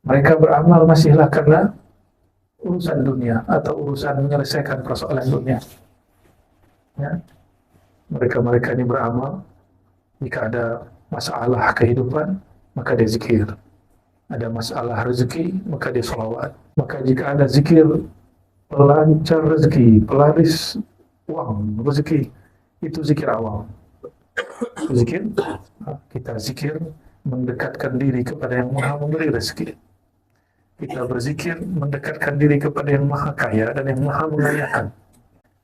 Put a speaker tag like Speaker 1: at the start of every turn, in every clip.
Speaker 1: Mereka beramal masihlah karena urusan dunia atau urusan menyelesaikan persoalan dunia. Ya. Mereka-mereka ini beramal jika ada masalah kehidupan, maka dia zikir. Ada masalah rezeki, maka dia sholawat. Maka jika ada zikir pelancar rezeki, pelaris uang rezeki, itu zikir awal. Zikir, kita zikir mendekatkan diri kepada yang maha memberi rezeki. Kita berzikir mendekatkan diri kepada yang maha kaya dan yang maha mengayakan.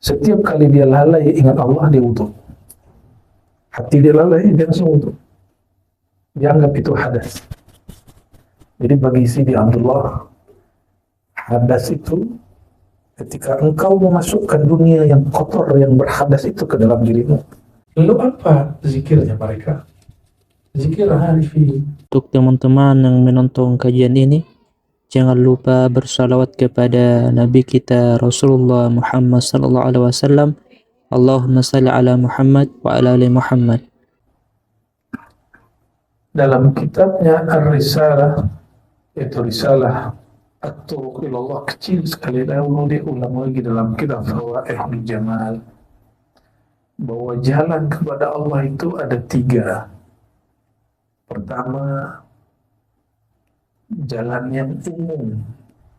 Speaker 1: Setiap kali dia lalai ingat Allah, dia wudu. Hati dia lalai, dia langsung wudu. Dia anggap itu hadas. Jadi bagi Sidi Abdullah, hadas itu ketika engkau memasukkan dunia yang kotor, yang berhadas itu ke dalam dirimu. Lalu apa zikirnya mereka? Zikir harifi.
Speaker 2: Untuk teman-teman yang menonton kajian ini, jangan lupa bersalawat kepada Nabi kita Rasulullah Muhammad sallallahu alaihi wasallam. Allahumma salli ala Muhammad wa ala ali Muhammad.
Speaker 1: Dalam kitabnya Ar-Risalah, yaitu Risalah At-Turuq ilallah, kecil sekali, lalu dia ulang lagi dalam kitab Fawaidul Jamal bahwa jalan kepada Allah itu ada 3. Pertama, jalan yang umum.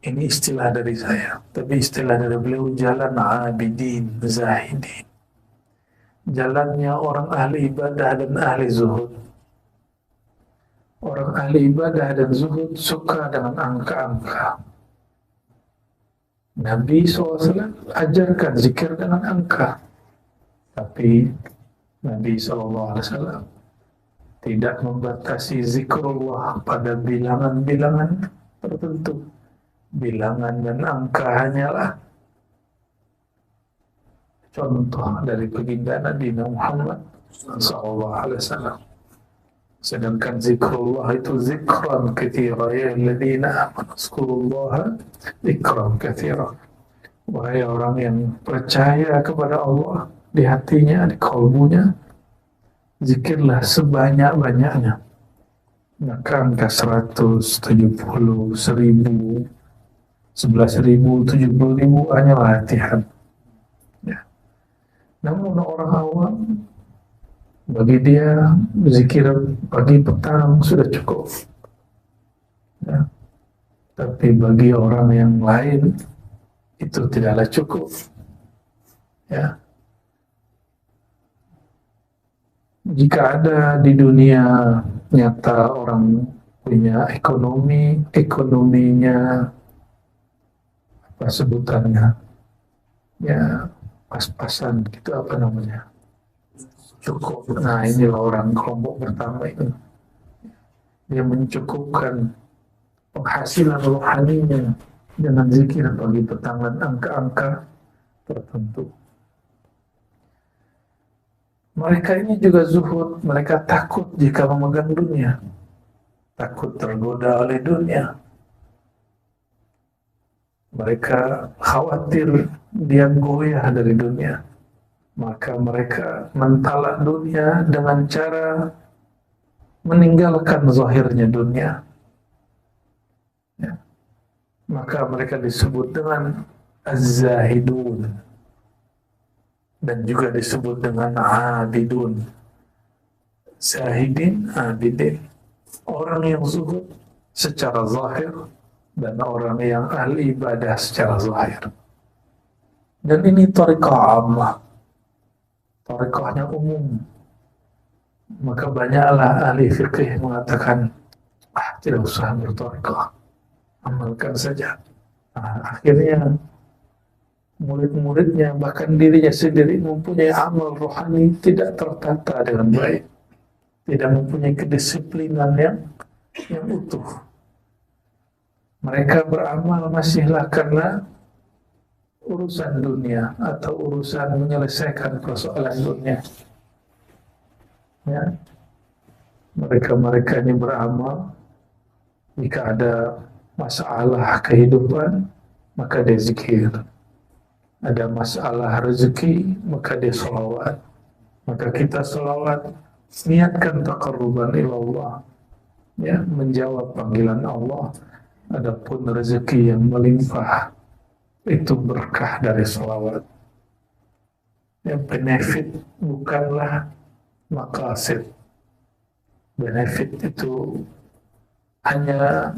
Speaker 1: Ini istilah dari saya, tapi istilah dari beliau jalan abidin, zahidin. Jalannya orang ahli ibadah dan ahli zuhud. Orang ahli ibadah dan zuhud suka dengan angka-angka. Nabi SAW ajarkan zikir dengan angka. Tapi Nabi SAW tidak membatasi zikrullah pada bilangan-bilangan tertentu. Bilangan dan angka hanyalah contoh dari baginda Nabi Muhammad SAW. Sedangkan zikrullah itu zikran katsira, ya alladzina amanu zkurullaha zikran katsira. Wahai orang yang percaya kepada Allah, di hatinya, di kalbunya, zikirlah sebanyak-banyaknya. Maka angka 100, 70, 1000, 11.000, 70.000 hanyalah latihan. Ya. Namun orang awam, bagi dia zikir pagi petang sudah cukup. Ya. Tapi bagi orang yang lain itu tidaklah cukup. Ya. Jika ada di dunia nyata orang punya ekonominya apa sebutannya, ya pas-pasan gitu, apa namanya, cukup. Nah, inilah orang kelompok pertama itu. Dia mencukupkan penghasilan rohaninya dengan zikir bagi petang dan angka-angka tertentu. Mereka ini juga zuhud, mereka takut jika memegang dunia, takut tergoda oleh dunia. Mereka khawatir dia goyah dari dunia. Maka mereka mentalak dunia dengan cara meninggalkan zahirnya dunia. Ya. Maka mereka disebut dengan az-zahidun dan juga disebut dengan abidun. Zahidin, abidin. Orang yang zuhud secara zahir dan orang yang ahli ibadah secara zahir. Dan ini thariqah ammah, thariqahnya umum. Maka banyaklah ahli fikih mengatakan, tidak usah berthariqah, amalkan saja. Akhirnya murid-muridnya, bahkan dirinya sendiri mempunyai amal rohani tidak tertata dengan baik, tidak mempunyai kedisiplinan yang utuh. Mereka beramal masihlah karena urusan dunia atau urusan menyelesaikan persoalan dunia. Ya. Mereka-mereka ini beramal jika ada masalah kehidupan, maka dia zikir. Ada masalah rezeki, maka dia sholawat. Maka kita sholawat, niatkan taqarruban ilallah, ya, menjawab panggilan Allah Adapun rezeki yang melimpah itu berkah dari salawat. Yang benefit bukanlah maqasid. Benefit itu hanya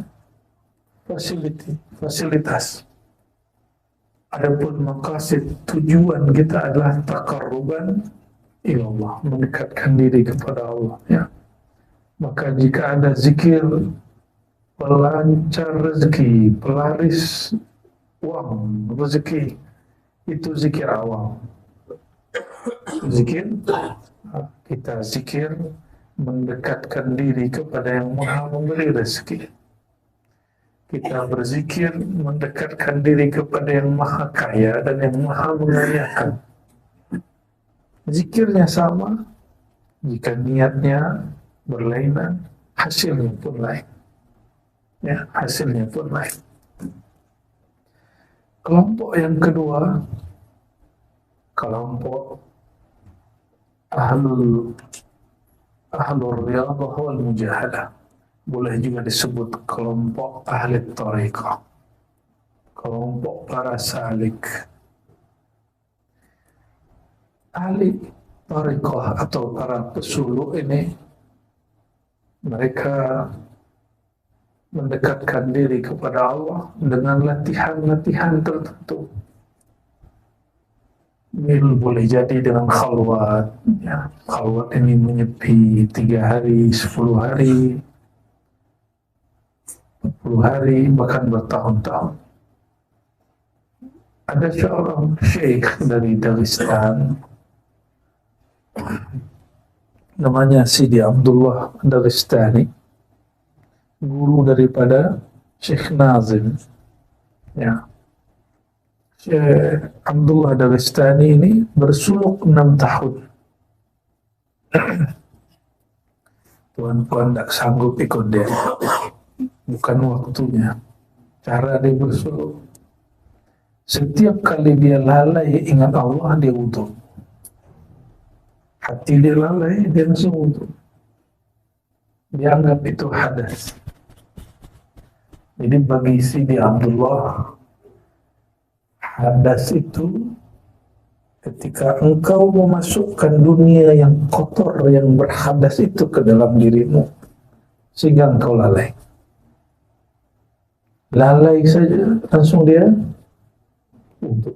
Speaker 1: fasilitas. Adapun maqasid, tujuan kita adalah taqarruban ilallah, mendekatkan diri kepada Allah, ya. Maka jika ada zikir pelancar rezeki, pelaris uang, rezeki, itu zikir awal. Zikir, kita zikir mendekatkan diri kepada yang Maha memberi rezeki. Kita berzikir mendekatkan diri kepada yang Maha Kaya dan yang Maha Mengayakan. Zikirnya sama, jika niatnya berlainan, hasilnya pun lain. Ya, hasilnya pun lain. Kelompok yang kedua, kelompok ahlul riyadhah wal mujahadah. Boleh juga disebut kelompok ahli tariqah, kelompok para salik. Ahli tariqah atau para pesuluk ini, mereka mendekatkan diri kepada Allah dengan latihan-latihan tertentu. Boleh jadi dengan khalwat, ya. Khalwat ini menyepi 3 hari, 10 hari, 40 hari, bahkan bertahun-tahun. Ada seorang syekh dari Dagestan, namanya Sidi Abdullah Dagestani, guru daripada Syekh Nazim, ya. Syekh Abdullah Dagestani ini bersuluk 6 tahun. Tuan-tuan tidak sanggup ikut dia, bukan waktunya. Cara dia bersuluk, setiap kali dia lalai ingat Allah, dia wudu. Hati dia lalai, dia langsung wudu. Dia anggap itu hadas. Jadi bagi Sidi Abdullah, hadas itu ketika engkau memasukkan dunia yang kotor, yang berhadas itu ke dalam dirimu, sehingga engkau lalai. Lalai saja, langsung dia wudu.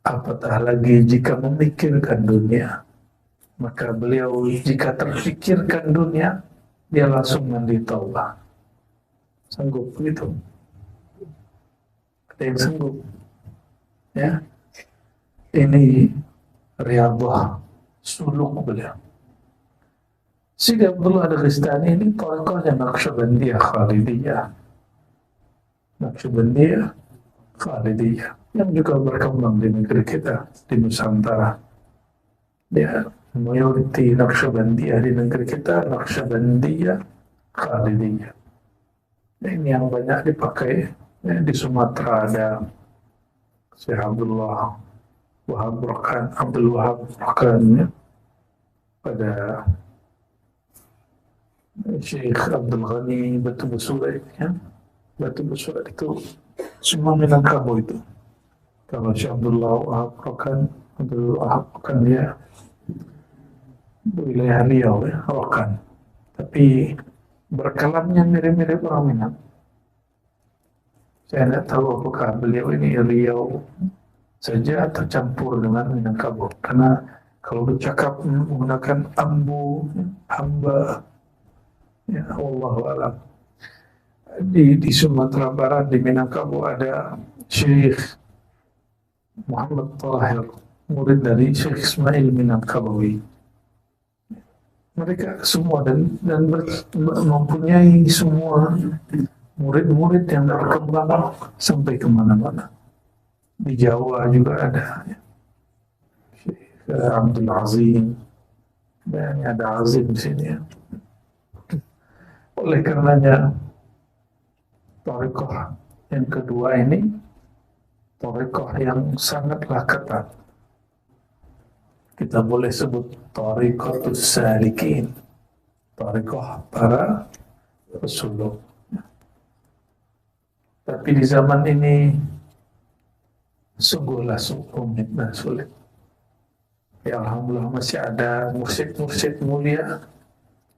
Speaker 1: Apatah lagi jika memikirkan dunia. Maka beliau jika terfikirkan dunia, dia langsung mandi taubat. Sanggup begitu? Ada yang sanggup? Ya, ini riyadhah suluk beliau. Sidi Abdullah Dagestani ini tokohnya Naqsyabandiyah Khalidiyah. Naqsyabandiyah Khalidiyah yang juga berkembang di negeri kita, di Nusantara. Dia mayoriti Naqsyabandiyah di negeri kita, Naqsyabandiyah Khalidiyah. Ini yang banyak dipakai, ya. Di Sumatera ada Syekh Abdul Wahab Rakan, ya. Pada Syekh Abdul Ghani Batu Besura, ya. Batu Besura itu semua Minangkabau itu. Kalau Syekh Abdullah Wahab Rakan dia wilayah Riau, ya, Rakan. Tapi berkalamnya mirip-mirip orang Minang. Saya tidak tahu apakah beliau ini Riau saja atau campur dengan Minangkabau. Karena kalau bercakap menggunakan ambu, hamba, ya, wallahu a'lam. Di Sumatera Barat, di Minangkabau ada Syekh Muhammad Tahir, murid dari Syekh Ismail Minangkabawi. Mereka semua dan mempunyai semua murid-murid yang berkembang sampai kemana-mana. Di Jawa juga ada, ya. Syekh Abdul Azim, dan ada Azim di sini, ya. Oleh karenanya, thariqah yang kedua ini thariqah yang sangatlah ketat. Kita boleh sebut thariqatus salikin, thariqah para pesuluk. Tapi di zaman ini sungguhlah rumit dan sulit. Ya Alhamdulillah masih ada mursyid-mursyid mulia.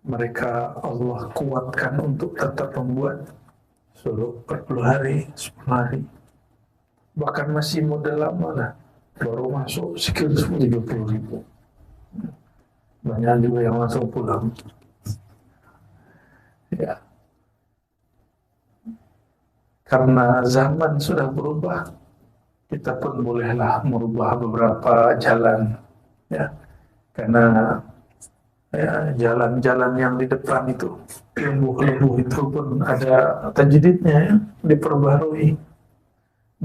Speaker 1: Mereka Allah kuatkan untuk tetap membuat suruh 40 hari, 10 hari. Bahkan masih model lama lah. Baru masuk sekitar 30.000. Banyak juga yang langsung pulang. Ya, karena zaman sudah berubah, kita pun bolehlah merubah beberapa jalan. Ya, karena ya, jalan-jalan yang di depan itu, lebuh-lebuh itu pun ada tajdidnya, ya, diperbaharui.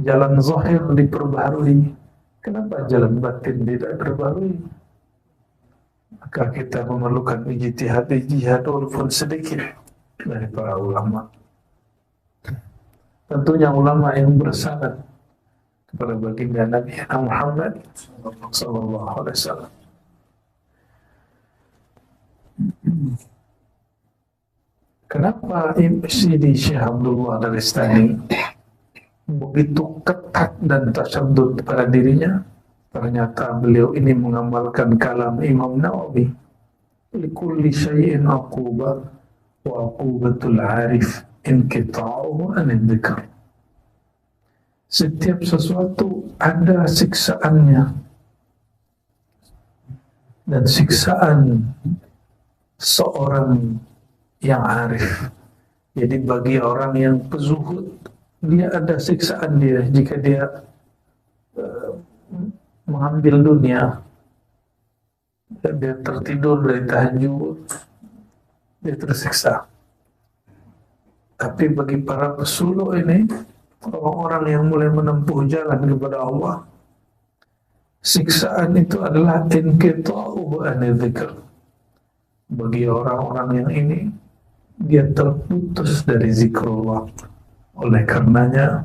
Speaker 1: Jalan zahir diperbaharui. Kenapa jalan batin tidak diperbaharui? Maka kita memerlukan ijtihad walaupun sedikit dari para ulama. Tentunya ulama yang bersanad kepada baginda Nabi Muhammad sallallahu alaihi wasallam. Kenapa Sidi Syekh Abdullah Daristani begitu ketat dan tasyadud pada dirinya? Ternyata beliau ini mengamalkan kalam Imam Nawawi, likulli syai'in aqubah wa aqubatul arif inqita'uhu anil dzikr. Setiap sesuatu ada siksaannya, dan siksaan seorang yang arif. Jadi bagi orang yang pezuhud, dia ada siksaan dia jika dia mengambil dunia. Dia tertidur dari tahajud, dia tersiksa. Tapi bagi para pesuluk ini, orang-orang yang mulai menempuh jalan kepada Allah, siksaan itu adalah inqita'u anil dzikr. Bagi orang-orang yang ini, dia terputus dari zikrullah. Oleh karenanya,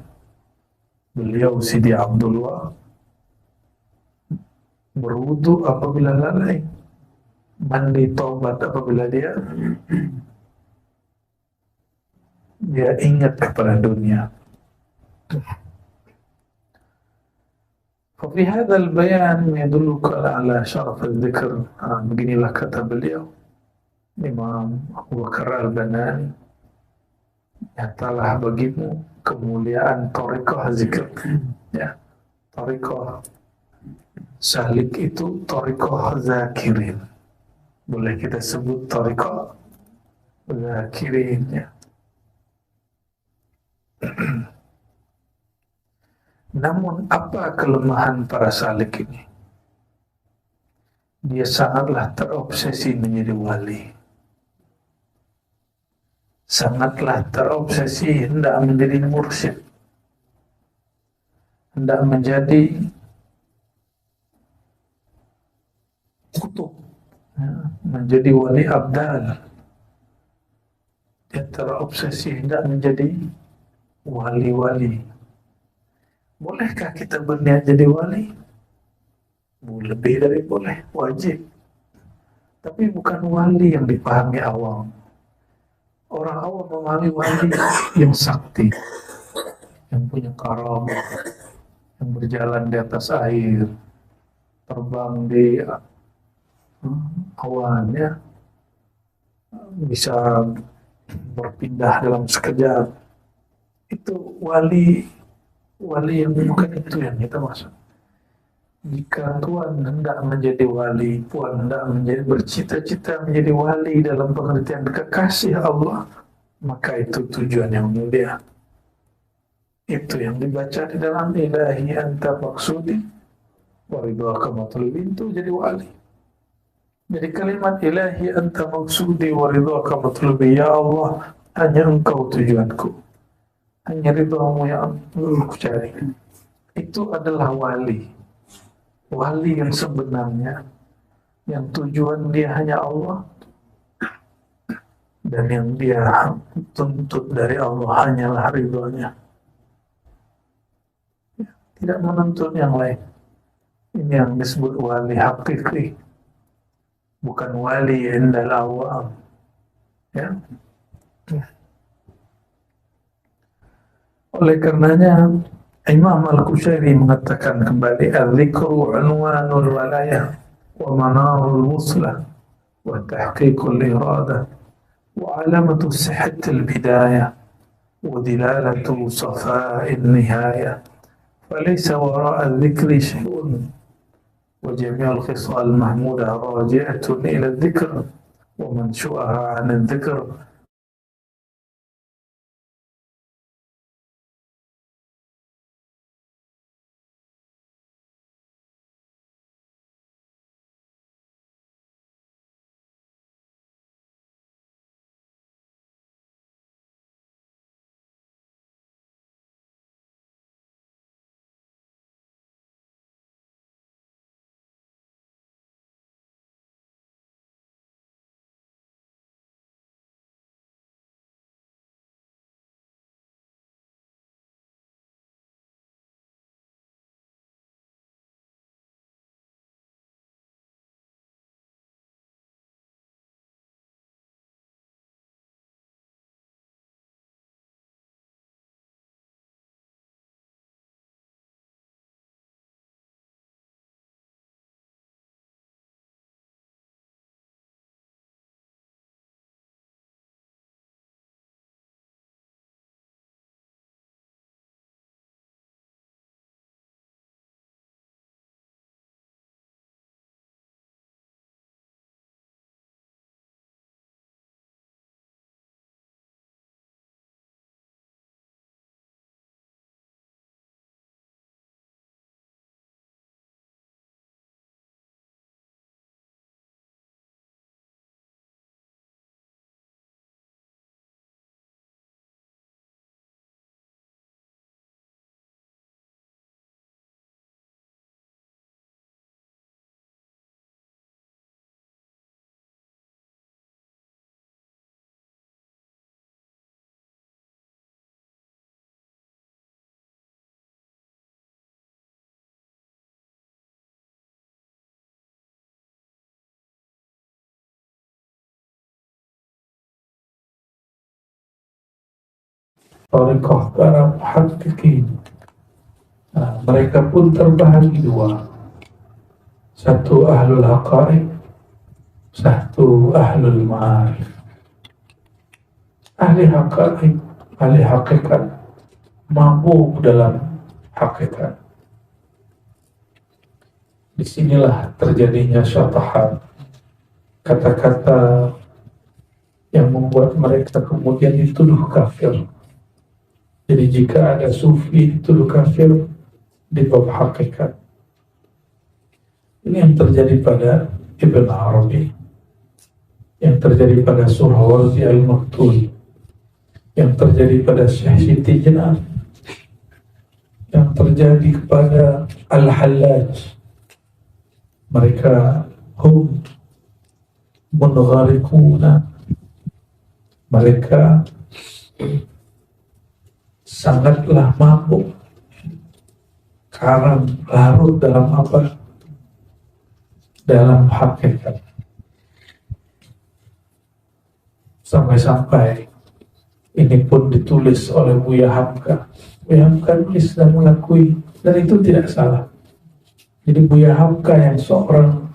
Speaker 1: beliau Sidi Abdullah berwudu apabila lalai, mandi taubat apabila dia ingat kepada dunia. Fi hadzal bayan yadulluka ala syaraf al-dzikr. Beginilah kata beliau Imam Abu Bakar Al-Banani, nyatalah bagimu kemuliaan thariqah zikir. Ya, thariqah salik itu thariqah zakirin. Boleh kita sebut thariqah zakirin, ya. Namun apa kelemahan para salik ini? Dia sangatlah terobsesi menjadi wali. Sangatlah terobsesi hendak menjadi mursyid, hendak menjadi kutub, ya, menjadi wali abdal. Dia terobsesi hendak menjadi wali-wali. Bolehkah kita berniat jadi wali? Lebih dari boleh, wajib. Tapi bukan wali yang dipahami awam. Orang awam memahami wali yang sakti, yang punya karamah, yang berjalan di atas air, terbang di awan, ya, bisa berpindah dalam sekejap. Itu wali yang bukan itu yang kita maksud. Jika Tuhan hendak menjadi wali, Tuhan hendak bercita-cita menjadi wali dalam pengertian kekasih Allah, maka itu tujuan yang mulia. Itu yang dibaca di dalam ilahi anta maksudi wa ridwaka matlubi, itu jadi wali. Jadi kalimat ilahi anta maksudi wa ridwaka matlubi, ya Allah, hanya engkau tujuanku, hanya ridhamu yang aku cari. Itu adalah wali. Wali yang sebenarnya, yang tujuan dia hanya Allah, dan yang dia tuntut dari Allah hanyalah ridhonya, tidak menuntut yang lain. Ini yang disebut wali hakiki, bukan wali indal awam, ya. Oleh karenanya Imam Al-Qushairi mengatakan kembali, "Al-dzikru unwanul walayah wa manarul wuslah wa tahqiqul iradah wa alamatu sihhatil bidayah wa dilalatu safa'in nihayah falaysa wara'a al-dzikri syai'un wa jami'ul khisal mahmudah raji'atun ila al-dzikr wa manshu'aha 'an al-dzikr." Tariqah para muhaqqiqin, mereka pun terbahagi dua, satu ahlul haqaiq, satu ahlul ma'arif. Ahli haqaiq, ahli hakikat, mabuk dalam hakikat. Disinilah terjadinya syatahan, kata-kata yang membuat mereka kemudian dituduh kafir. Jadi jika ada sufi dituduh kafir di bab hakikat. Ini yang terjadi pada Ibn Arabi, yang terjadi pada Suhrawardi Al-Maktul, yang terjadi pada Syekh Siti Jenar, yang terjadi kepada Al-Hallaj. Mereka hum munghariquna, mereka sangatlah mabuk, karam, larut dalam apa? Dalam hakikat. Sampai-sampai ini pun ditulis oleh Buya Hamka. Buya Hamka nulis dan mengakui, dan itu tidak salah. Jadi Buya Hamka yang seorang,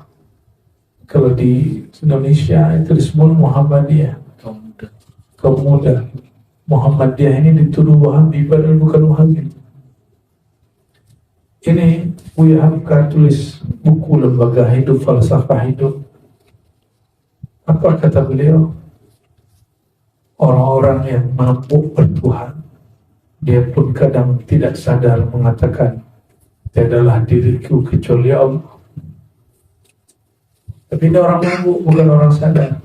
Speaker 1: kalau di Indonesia itu disebut Muhammadiyah, kaum muda. Muhammadiyah ini dituduh Wahabi padahal bukan Wahabi. Ini Buya Hamka tulis buku Lembaga Hidup, Falsafah Hidup. Apa kata beliau? Orang-orang yang mabuk bertuhan, dia pun kadang tidak sadar mengatakan, tiadalah diriku kecuali Allah. Tapi ini orang mabuk, bukan orang sadar.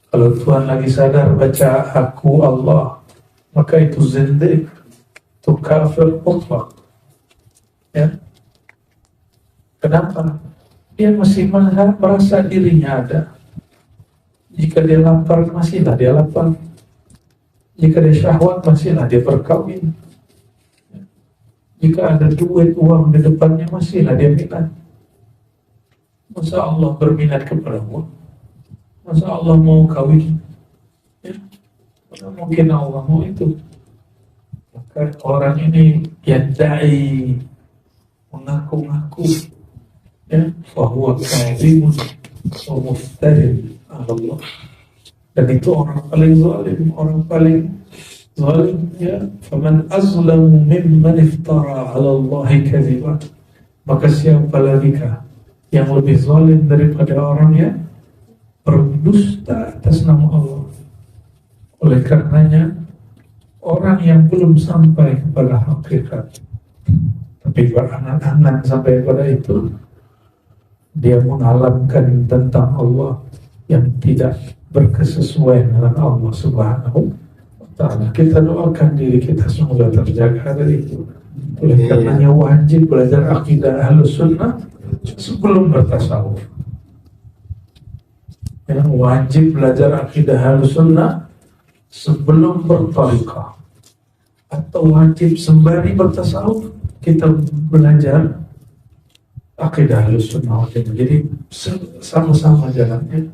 Speaker 1: Kalau Tuhan lagi sadar baca aku Allah, maka itu zindiq, itu kafir mutlak. Ya. Kenapa? Dia masih merasa dirinya ada. Jika dia lapar, masihlah dia lapar. Jika dia syahwat, masihlah dia berkawin. Jika ada duit, uang di depannya, masihlah dia minat. Masa Allah berminat kepada uang? Masa Allah mau kawin? Ya. Mana mungkin Allah mau itu? Maka orang ini yadda'i, mengaku-ngaku, ya, bahwa kadhimun wa muftarin ala Allah, dan itu orang paling zalim, ya. Faman azlamu mimman iftara ala Allah kadhiban, maka siapa lagi yang lebih zalim daripada orang yang berdusta atas nama Allah. Oleh karenanya, orang yang belum sampai kepada hakikat tapi berangan-angan sampai pada itu, dia mengalamkan tentang Allah yang tidak berkesesuaian dengan Allah Subhanahu wa Ta'ala. Kita doakan diri kita semoga terjaga dari itu. Oleh karenanya wajib belajar akidah Ahlus Sunnah sebelum bertasawuf. Ya, wajib belajar akidah Ahlus Sunnah sebelum berthariqah, atau wajib sembari bertasawuf kita belajar akidah Ahlus Sunnah wal Jamaah. Jadi sama-sama jalannya.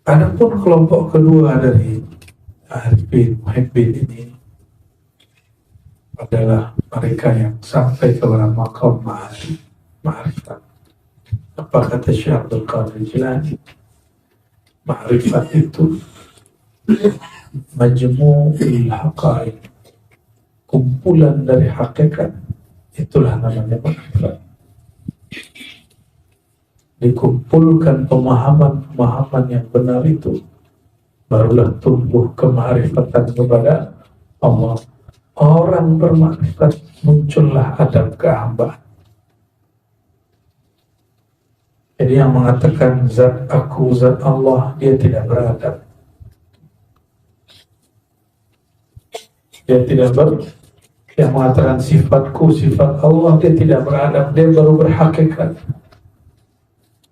Speaker 1: Adapun kelompok kedua dari Arifin Muhibbin ini adalah mereka yang sampai kepada maqam ma'rifat. Apa kata Syekh Abdul Qadir Jilani? Ma'rifat itu majmu'ul haqa'iq, kumpulan dari hakikat, itulah namanya ma'rifat. Dikumpulkan pemahaman yang benar itu, barulah tumbuh kemakrifatan kepada Allah. Orang bermakrifat, muncullah adab kehambaan. Jadi yang mengatakan zat aku, zat Allah, dia tidak beradab. Yang mengatakan sifatku, sifat Allah, dia tidak beradab. Dia baru berhakikat,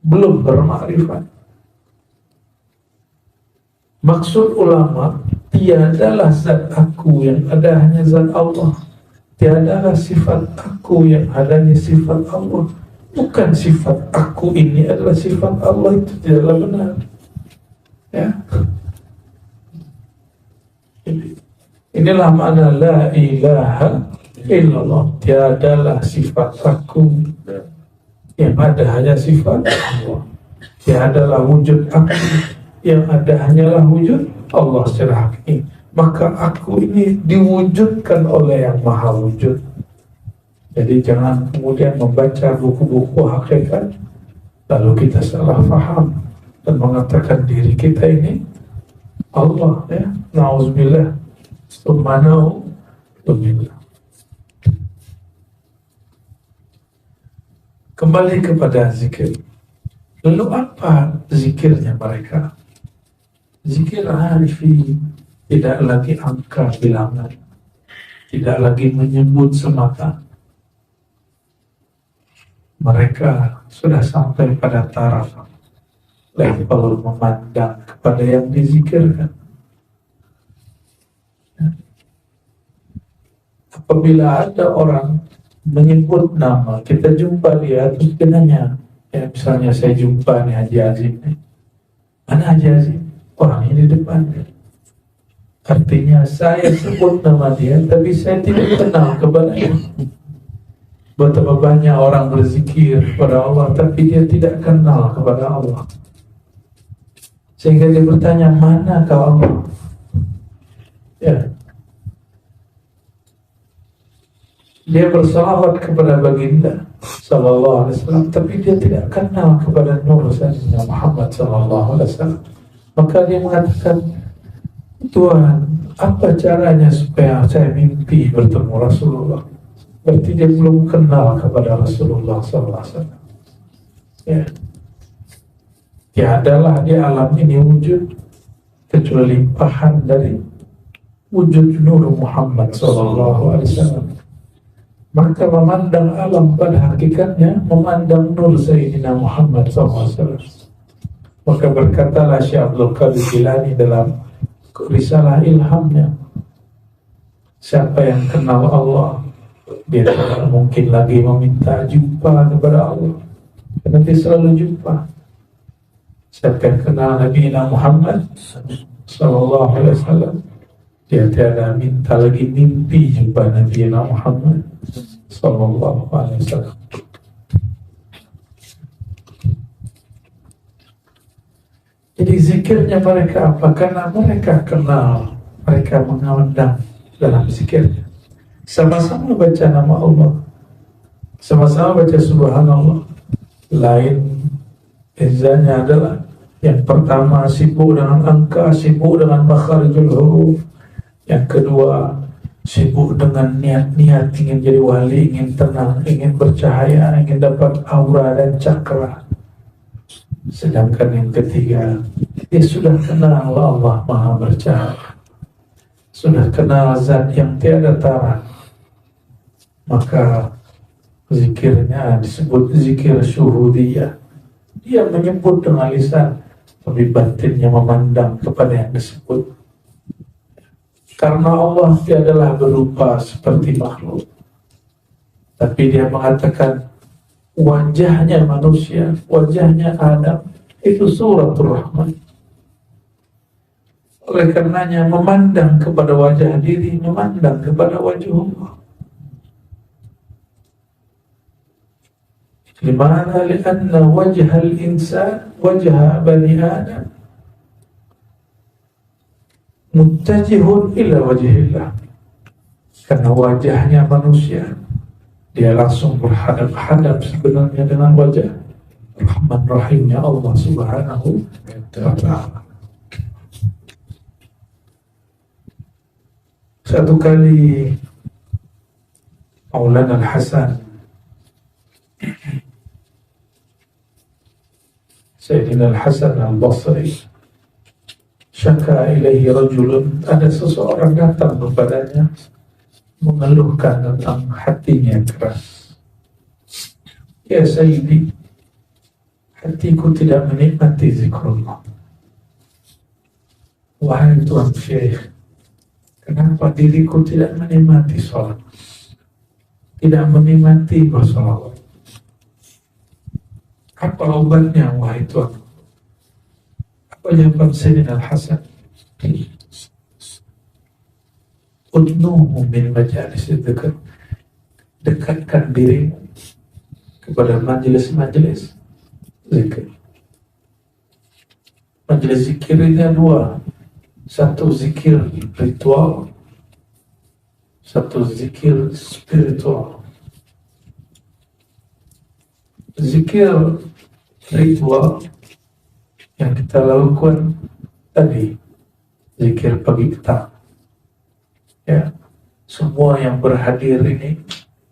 Speaker 1: belum bermakrifat. Maksud ulama, tiadalah zat aku, yang ada hanya zat Allah. Tiadalah sifat aku, yang adanya sifat Allah. Bukan sifat aku ini adalah sifat Allah, itu tidaklah benar. Ya. Inilah makna la ilaha illallah. Tiadalah sifat aku, yang ada hanya sifat Allah. Tiadalah wujud aku, yang ada hanyalah wujud Allah secara hakiki. Maka aku ini diwujudkan oleh yang maha wujud. Jadi jangan kemudian membaca buku-buku hakikat lalu kita salah faham dan mengatakan diri kita ini Allah, ya. Na'udzubillah, tsumma na'udzubillah. Kembali kepada zikir. Lalu apa zikirnya mereka? Zikir Arifi tidak lagi angka bilangan, tidak lagi menyebut semata. Mereka sudah sampai pada taraf level memandang kepada yang dizikirkan. Apabila ada orang menyebut nama, kita jumpa dia, terus dia nanya, ya misalnya saya jumpa nih Haji Azim nih. Mana Haji Azim? Orang ini di depan. Artinya saya sebut nama dia, tapi saya tidak kenal kepadanya. Betapa banyak orang berzikir kepada Allah, tapi dia tidak kenal kepada Allah. Sehingga dia bertanya, mana kau Allah? Ya. Dia bersalawat kepada baginda sallallahu alaihi wasallam, tapi dia tidak kenal kepada Nur Sayyidina Muhammad sallallahu alaihi wasallam. Maka dia mengatakan, Tuhan, apa caranya supaya saya mimpi bertemu Rasulullah? Berarti dia belum kenal kepada Rasulullah sallallahu alaihi wasallam. Ya. Tiadalah di alam ini wujud kecuali limpahan dari wujud Nur Muhammad sallallahu alaihi wasallam. Maka memandang alam pada hakikatnya, memandang Nur Sayyidina Muhammad SAW. Maka berkatalah Syekh Abdul Qadir Jilani dalam risalah ilhamnya, siapa yang kenal Allah, dia tidak mungkin lagi meminta jumpa kepada Allah, karena dia selalu jumpa. Siapa yang kenal Nabi Muhammad Sallallahu Alaihi Wasallam, dia tiada minta lagi mimpi jumpa Nabi Muhammad Sallallahu Alaihi Wasallam. Jadi zikirnya mereka apa? Karena mereka kenal, mereka mengandang dalam zikirnya. Sama-sama baca nama Allah, sama-sama baca Subhanallah. Lain bezanya adalah yang pertama sibuk dengan angka, sibuk dengan makharijul huruf. Yang kedua sibuk dengan niat-niat ingin jadi wali, ingin tenang, ingin bercahaya, ingin dapat aura dan cakra. Sedangkan yang ketiga, dia sudah kenal Allah Maha Bercahaya, sudah kenal zat yang tiada tara, maka zikirnya disebut zikir syuhudiyah. Dia menyebut dengan lisan, tapi batinnya memandang kepada yang disebut. Karena Allah tiadalah berupa seperti makhluk, tapi dia mengatakan wajahnya manusia, wajahnya Adam, itu suratul Rahman. Oleh karenanya memandang kepada wajah diri, memandang kepada wajah Allah. Limana lianna wajhal insan, wajah bani Adam muttajihun ila wajhillah. Karena wajahnya manusia, dia langsung berhadap-hadap sebenarnya dengan wajah Rahman Rahimnya Allah Subhanahu wa Ta'ala. Satu kali Maulana Al-Hasan, Sayyidina Al-Hasan Al-Basri, syaka ilaihi rajulun, ada seseorang datang kepadanya mengeluhkan tentang hatinya yang keras. Ya Sayyidi, hatiku tidak menikmati zikrullah. Wahai Tuan Syekh, kenapa diriku tidak menikmati sholat, tidak menikmati bersolawat? Apa obatnya wahai Tuan? Apa jawaban Sayyidina Al-Hasan? Udnuhu min majalis dzikr, dekatkan dirimu kepada majelis-majelis zikir. Majelis zikir ini dua, satu zikir ritual, satu zikir spiritual. Zikir ritual yang kita lakukan tadi, zikir pagi petang, ya, semua yang berhadir ini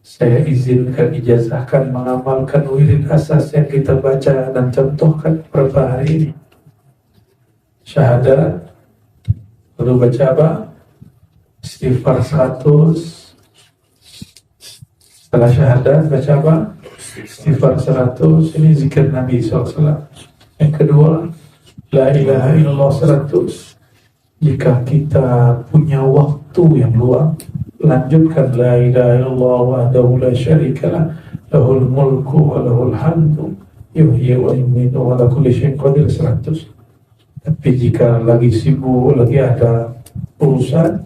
Speaker 1: saya izinkan, ijazahkan mengamalkan wirid asas yang kita baca dan contohkan beberapa hari ini. Syahadat, lalu baca apa? Istighfar 100. Setelah syahadat baca apa? Istighfar 100. Ini zikir Nabi SAW. Yang kedua, la ilaha illallah 100. Jika kita punya waktu yang luang, lanjutkan la ilaha illallah wahdahu la syarikalah, lahul mulku wa lahul hamdu yuhyi wa yumiitu wa ala kulli syai'in qadir 100. Tapi jika lagi sibuk, lagi ada urusan,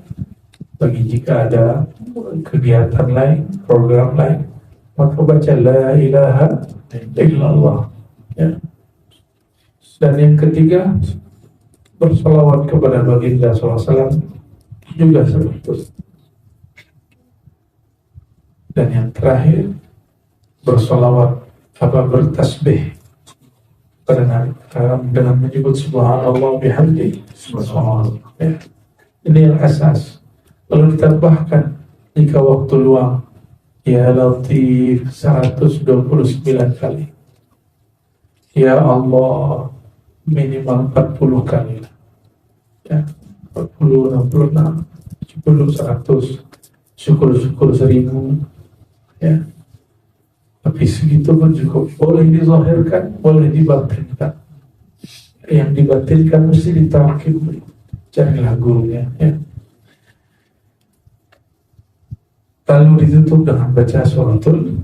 Speaker 1: lagi jika ada kegiatan lain, program lain, maka baca la ilaha illallah, ya. Dan yang ketiga, bersalawat kepada baginda SAW juga 100. Dan yang terakhir, bersalawat bertasbih pada Nabi dengan menyebut subhanallah bihamdi subhanallah, ya. Ini yang asas. Lalu ditambahkan jika waktu luang, ya Latif 129 kali, ya Allah minimal 40 kali, ya, 40, 66, 70, 100, syukur-syukur 1000, ya. Tapi segitu pun cukup. Boleh dizahirkan, boleh dibatinkan. Yang dibatinkan mesti ditakib, carilah gurunya, ya. Lalu ditutup dengan baca suratul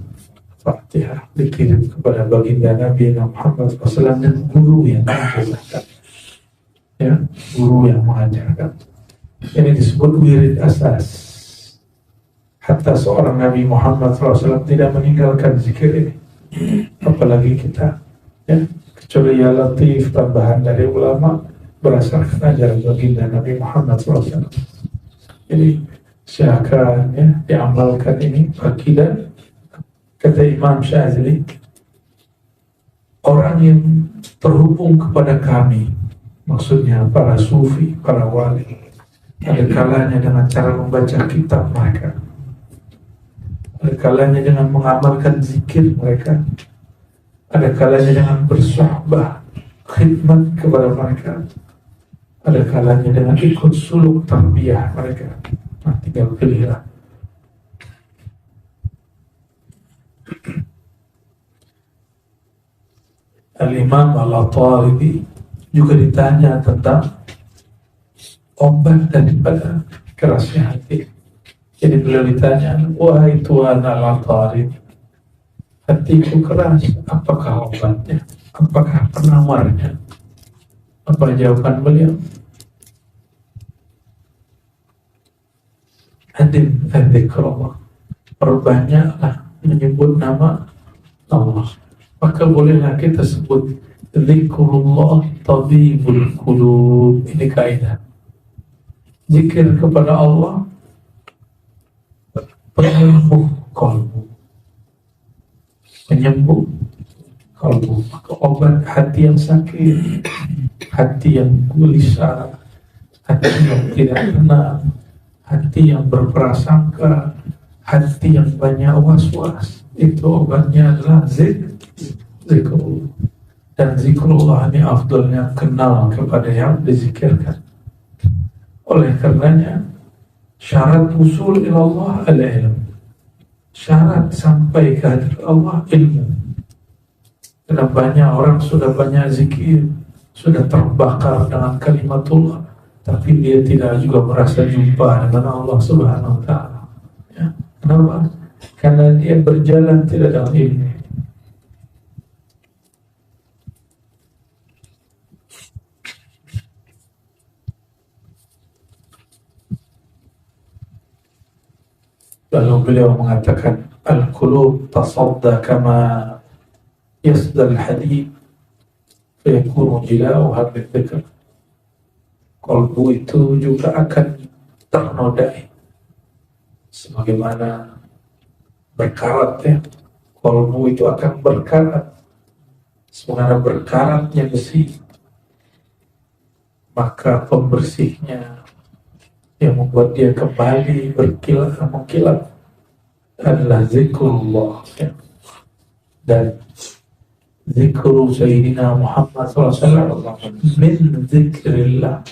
Speaker 1: Fatihah dikirim kepada baginda Nabi Muhammad SAW dan guru yang mengajarkan, ya, guru yang mengajarkan. Ini disebut wirid asas. Hatta seorang Nabi Muhammad SAW tidak meninggalkan zikir ini, apalagi kita, ya, kecuali ya latif tambahan dari ulama berdasarkan ajaran baginda Nabi Muhammad SAW. Jadi silakan, ya, diamalkan ini akidah. Kata Imam Syazili, orang yang terhubung kepada kami, maksudnya para sufi, para wali, ada kalanya dengan cara membaca kitab mereka, ada kalanya dengan mengamalkan zikir mereka, ada kalanya dengan bersohbah, khidmat kepada mereka, ada kalanya dengan ikut suluk tarbiyah mereka. Nah, tinggal pilihlah. Al-Imam Al-Ataribi juga ditanya tentang obat daripada kerasnya hati. Jadi beliau ditanya, wahai Tuan Al-Ataribi, hatiku keras, apakah obatnya? Apakah penawarnya? Apa jawaban beliau? Hadim al-dzikrullah, perbanyaklah menyebut nama Allah. Maka bolehlah kita sebut zikrullah tabibul qulub. Ini kaidah. Zikir kepada Allah penyembuh kalbu, penyembuh kalbu. Maka obat hati yang sakit, hati yang gelisah, hati yang tidak tenang, hati yang berprasangka, hati yang banyak was-was, itu obatnya adalah zikrullah. Dan zikrullah ini afdalnya kenal kepada yang dizikirkan. Oleh karenanya syarat usul ilallah al-ilm, syarat sampai ke hadirat Allah ilmu. Karena banyak orang sudah banyak zikir, sudah terbakar dengan kalimatullah, tapi dia tidak juga merasa jumpa dengan Allah Subhanahu wa ta'ala. Ya. Kenapa? Karena dia berjalan tidak dengan ilmu. Lalu beliau mengatakan, al-qulub tasadda kama yasdal hadid fayakunu jilauha bidzikr. Kalbu itu juga akan ternodai sebagaimana berkarat, ya. Kalbu itu akan berkarat sebagaimana berkaratnya besi, maka pembersihnya yang membuat dia kembali mengkilat adalah zikrullah, ya. Dan zikru Sayyidina Muhammad SAW min zikrillah,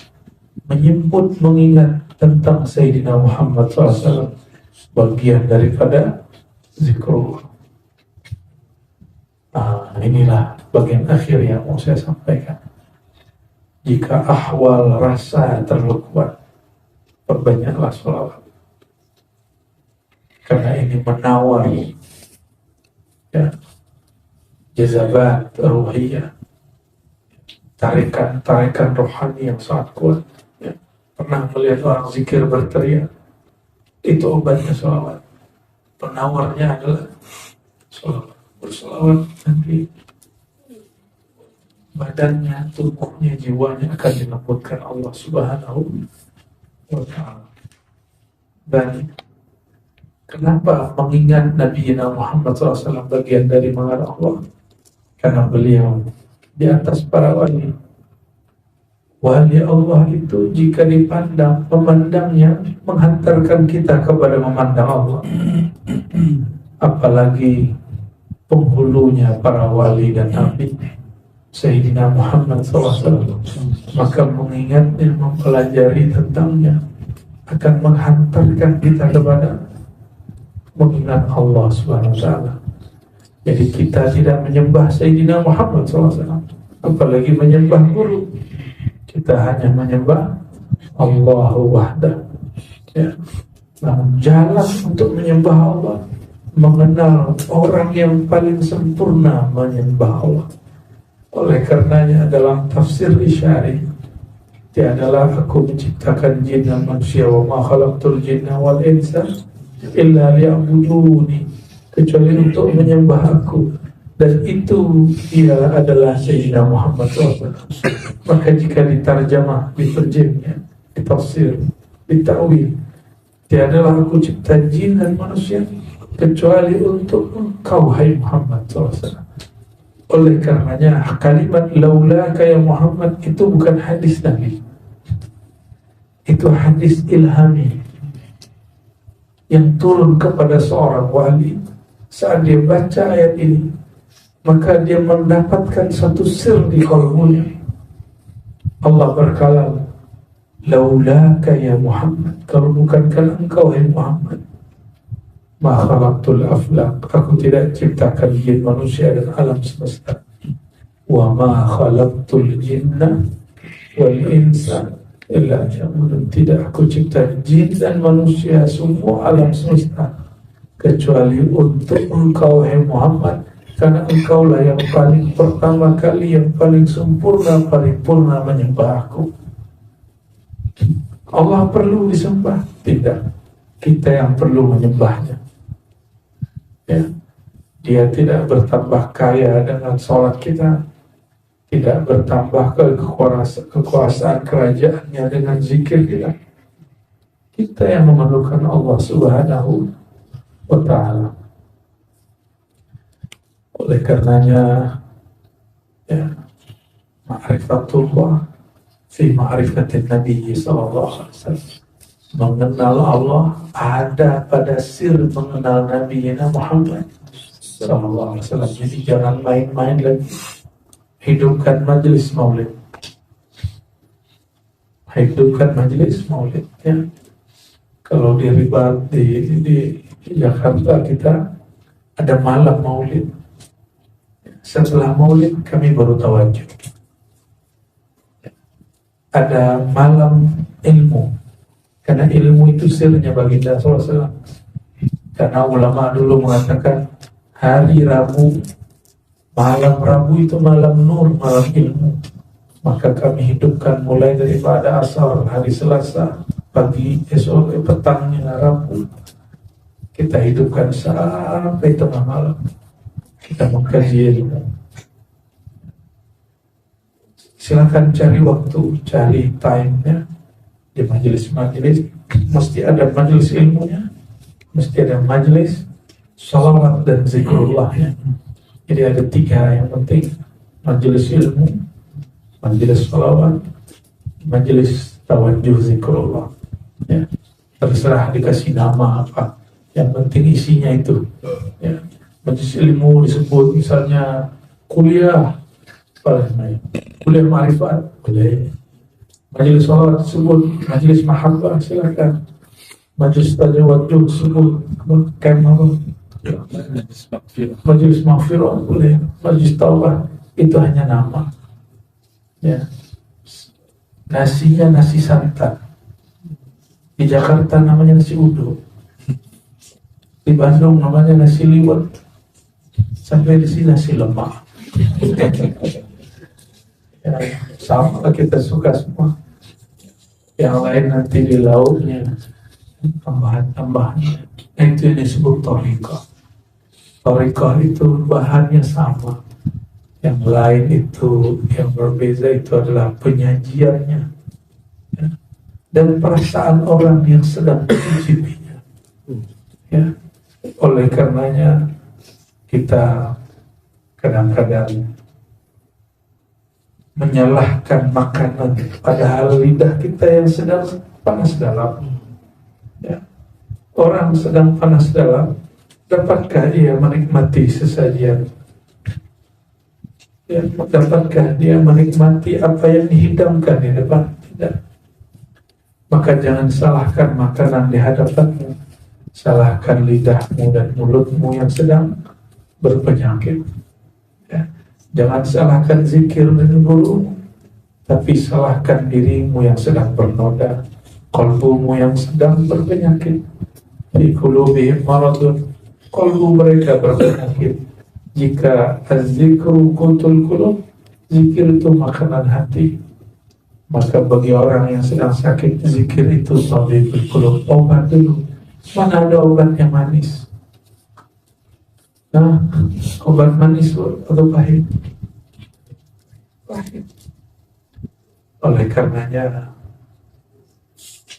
Speaker 1: menyebut, mengingat tentang Sayyidina Muhammad SAW, bagian daripada zikrullah. Inilah bagian akhir yang mau saya sampaikan. Jika ahwal rasa terlalu kuat, perbanyaklah sholawat, karena ini menawar, ya, jazabat ruhiyah, tarikan rohani yang sangat kuat, ya. Pernah melihat orang zikir berteriak, itu obatnya sholawat. Penawarnya adalah sholawat. Bersolawat, nanti badannya, tubuhnya, jiwanya akan dilembutkan Allah Subhanahu wa ta'ala. Dan kenapa mengingat Nabi Muhammad SAW bagian dari mengenal Allah? Karena beliau di atas para wali. Wali Allah itu jika dipandang, memandangnya menghantarkan kita kepada memandang Allah. Apalagi penghulunya para wali dan nabi, Sayyidina Muhammad SAW. Maka mengingatnya, mempelajari tentangnya akan menghantarkan kita kepada mengingat Allah Subhanahu wa ta'ala. Jadi kita tidak menyembah Sayyidina Muhammad SAW, apalagi menyembah guru. Kita hanya menyembah Allahu wahdah, ya. Namun jalan untuk menyembah Allah
Speaker 3: mengenal orang yang paling sempurna menyembah Allah. Oleh karenanya dalam tafsir Isyari, tiadalah aku menciptakan jin dan manusia, wa ma khalaqtul jinna wal insa illa liya'buduni, kecuali untuk menyembah aku, dan itu ia adalah Sayyidina Muhammad SAW. Maka jika ditarjamah, diterjemahnya, ditafsir, ditakwil, tiadalah aku cipta jin dan manusia kecuali untuk engkau, hai Muhammad SAW. Oleh karenanya kalimat laulaka ya Muhammad itu bukan hadis Nabi, itu hadis ilhami yang turun kepada seorang wali. Saat dia baca ayat ini, maka dia mendapatkan satu sir di kalbunya. Allah berkalam, laulaka ya Muhammad, kalau bukan karena engkau hai Muhammad, ma khalaqtul aflaq, aku tidak ciptakan jin, manusia dan alam semesta. Wa ma khalaqtul jinna wal insa illa liya'budun, tidak aku cipta jin dan manusia, semua alam semesta, kecuali untuk engkau hai Muhammad, karena engkaulah yang paling pertama kali, yang paling sempurna, paripurna menyembah aku. Allah perlu disembah? Tidak, kita yang perlu menyembahnya. Ya. Dia tidak bertambah kaya dengan sholat kita, tidak bertambah kekuasaan kerajaannya dengan zikir kita. Kita yang memerlukan Allah Subhanahu wa ta'ala. Oleh karenanya, ya, ma'rifatullah fi ma'rifatin Nabi sallallahu alaihi wasallam, mengenal Allah ada pada sir mengenal Nabi Muhammad sallallahu alaihi wasallam. Jadi jangan main-main lagi. Hidupkan majelis maulid. Hidupkan majelis maulid, ya. Kalau di Ribat di Jakarta kita ada malam maulid. Setelah maulid kami baru tawajud. Ada malam ilmu, karena ilmu itu sirnya baginda SAW. Karena ulama dulu mengatakan hari Rabu, malam Rabu itu malam nur, malam ilmu. Maka kami hidupkan mulai daripada asar hari Selasa, pagi, esok, petangnya Rabu. Kita hidupkan sampai tengah malam. Kita mengkaji ilmu. Silakan cari waktu, cari time-nya di majelis-majelis. Mesti ada majelis ilmunya, mesti ada majelis salawat dan zikrullahnya. Jadi ada 3 yang penting: majelis ilmu, majelis salawat, majelis tawajuh zikrullah. Ya. Terserah dikasih nama apa, yang penting isinya itu. Ya. Majelis ilmu disebut misalnya kuliah, kuliah ma'rifat, boleh. Majelis salawat disebut majelis mahabbah, silakan. Majelis tawajuh disebut majelis maghfirah, boleh. Majelis taubat, itu hanya nama. Ya. Nasinya nasi santan. Di Jakarta namanya nasi uduk. Di Bandung namanya nasi liwet. Sampai di sini nasi lemak. Ya, sama kita suka semua. Yang lain nanti di lauknya, tambahan-tambahannya. Itu yang disebut thariqah. Thariqah itu bahannya sama. Yang lain itu, yang berbeza itu adalah penyajiannya, ya, dan perasaan orang yang sedang mencicipinya. Ya. Oleh karenanya kita kadang-kadang menyalahkan makanan, padahal lidah kita yang sedang panas dalam. Ya. Orang sedang panas dalam, dapatkah ia menikmati sesajian? Ya, dapatkah dia menikmati apa yang dihidangkan di depan? Tidak. Maka jangan salahkan makanan di hadapanmu, salahkan lidahmu dan mulutmu yang sedang berpenyakit. Ya. Jangan salahkan zikir dan gurumu, tapi salahkan dirimu yang sedang bernoda, qalbumu yang sedang berpenyakit. Fi qulubihim maradun Kalbu mereka berpenyakit. Jika az-zikru qutul qulub, zikir itu makanan hati, maka bagi orang yang sedang sakit, zikir itu tabibul qulub, obat dulu. Mana ada obat yang manis? Nah, obat manis atau pahit? Pahit. Oleh karenanya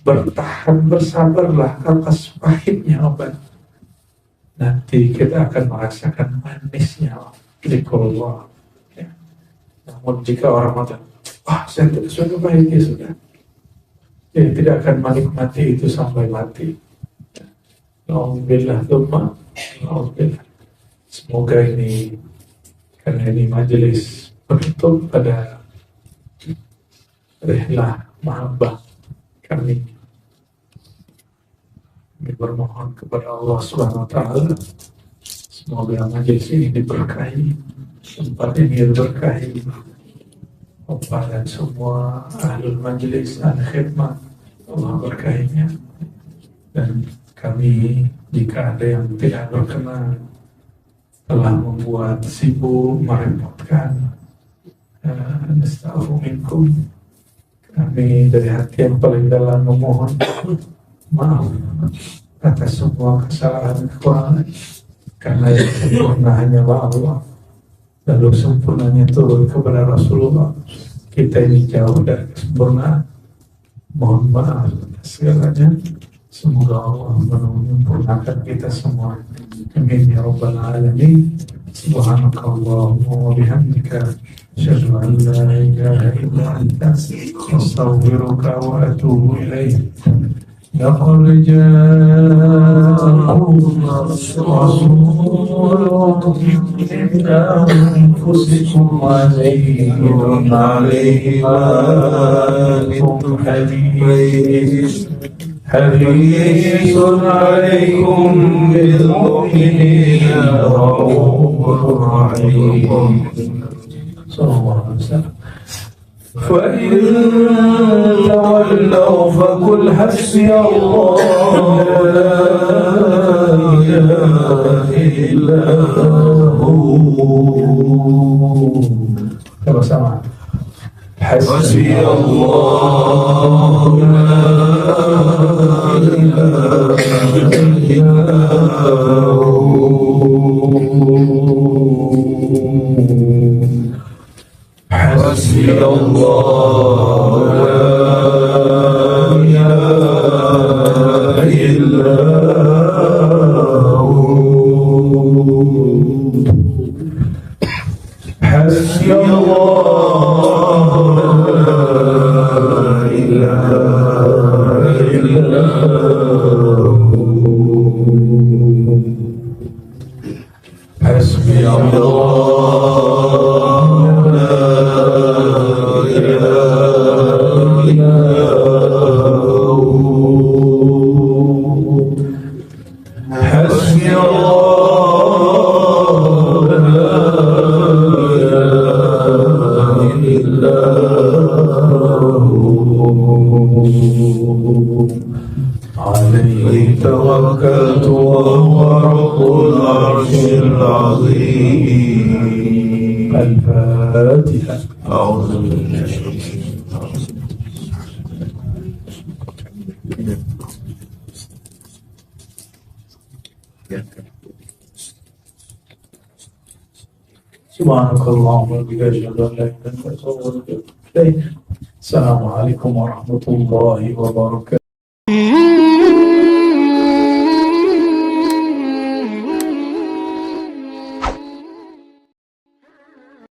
Speaker 3: bertahan, bersabarlah atas pahitnya obat. Nanti kita akan merasakan manisnya zikrullah. Ya. Namun jika orang mengatakan, saya tidak suka pahit, ya sudah. Dia tidak akan menikmati itu sampai mati. Alhamdulillah, alhamdulillah. Semoga ini, karena ini majelis penutup pada rihlah mahabbah kami. Kami bermohon kepada Allah Subhanahu wa Ta'ala, semoga majelis ini diberkahi, tempat ini diberkahi, Bapak dan semua ahlul majelis, ahli khidmat, Allah berkahinya. Dan kami, jika ada yang tidak berkenan, telah membuat sibuk, merepotkan, nastaghfiru minkum, kami dari hati yang paling dalam memohon maaf atas semua kesalahan kekurangan, karena yang sempurna hanyalah Allah, lalu sempurnanya turun kepada Rasulullah. Kita ini jauh dari kesempurnaan, mohon maaf atas segalanya. Semoga Allah menyempurnakan kita semua. Amin ya rabbal alamin. Subhanakallahumma wa bihamdika, asyhadu an la ilaha illa anta, astaghfiruka wa atubu ilaik. لقد جاءكم رسول من أنفسكم عزيز عليه ما عنتم حريص عليكم بالمؤمنين رؤوف رحيم. صلى الله عليه وسلم. فإن تولوا فقل حسبي الله لا إله إلا هو. Sama-sama. Hasbi Allah la ilaha illa hu. Hasbi Allah la ilaha illa hu. Hasbi Allah la ilaha illa hu. Hasbi Allah عليه توكلت وهو رب العرش العظيم. الفاتحة. أعوذ بالله. سبحانك اللهم وبحمدك أشهد أن لا إله إلا أنت أستغفرك. Assalamualaikum warahmatullahi wabarakatuh.